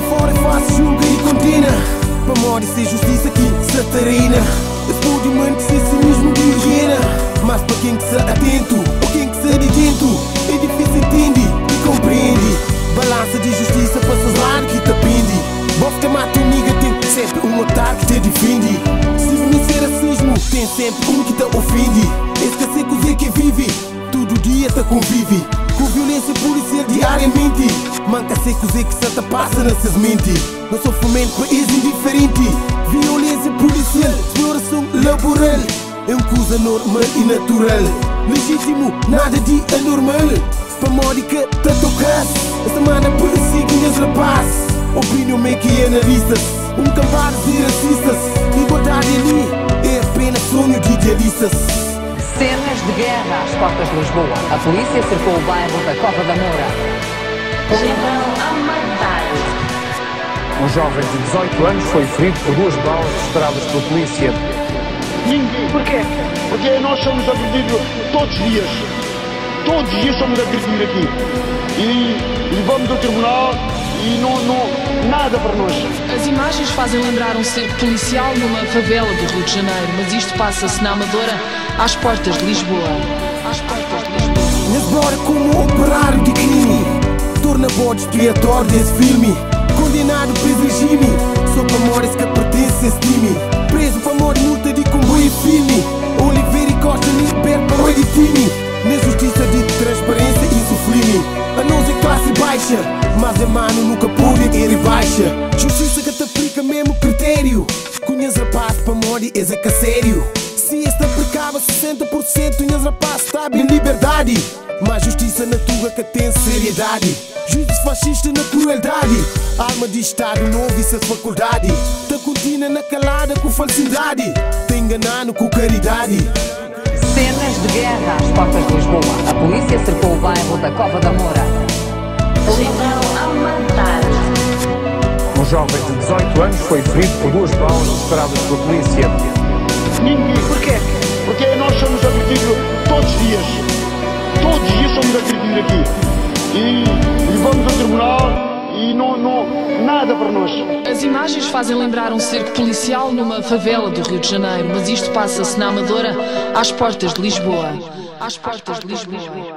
fora é fácil, julga e condena. Para morte ser justiça aqui se terena. Esse pode manter-se si mesmo de higiene. Mas para quem que se atento, ou quem que se de dentro, é difícil entende e compreende. Balança de justiça para seus lados que te pende. Bof te mata um nigga, tem sempre um otário que te defende. Se vencer racismo, tem sempre um que te ofende. Esquecer que o que vive, todo dia te convive com violência policial diariamente. Manca ser que se te passa nessas mentes. No sofrimento país indiferente. Violência policial, exploração laboral é uma coisa normal e natural. Legítimo, nada de anormal. Para morte que te tocas, esta semana perseguem os rapazes. Opinião make e analistas, cambada de racistas. Igualdade ali é apenas sonho de idealistas. Cenas de guerra às portas de Lisboa. A polícia cercou o bairro da Cova da Moura. Chegaram a matar. Um jovem de 18 anos foi ferido por 2 balas disparadas pela polícia. Ninguém. Porquê? Porque nós somos agredidos todos os dias. Todos os dias somos agredidos aqui. E vamos ao tribunal e não nada para nós. As imagens fazem lembrar um cerco policial numa favela do Rio de Janeiro, mas isto passa-se na Amadora, às portas de Lisboa. Às portas de Lisboa. Nas como operário de crime, torna bode expiatório desse filme. Condenado preso regime, só para mortes que pertence a esse time. Preso para morte, multa de comboio firme. Oliveira e Costa liberto para o de time. Na justiça de transparência e sublime. A nós é classe baixa, mas a mano nunca pode ir baixa. Justiça que te aplica mesmo critério. Conhece rapaz para morte, és é que sério. Se este aplicava 60%, conhece rapaz está em liberdade. Mas justiça na tua que tem seriedade. Juízes fascistas na crueldade. Alma de Estado novo e suas faculdade. Te continua na calada com falsidade. Te enganando com caridade. Cenas de guerra às portas de Lisboa. A polícia cercou o bairro da Cova da Moura. Chegaram a matar. Um jovem de 18 anos foi ferido por 2 balas disparadas pela polícia. Ninguém. Porquê? Porque nós somos agredidos todos os dias. Todos os dias somos agredidos aqui. E vamos ao tribunal e não nada para nós. As imagens fazem lembrar um cerco policial numa favela do Rio de Janeiro, mas isto passa-se na Amadora, às portas de Lisboa. Às portas de Lisboa.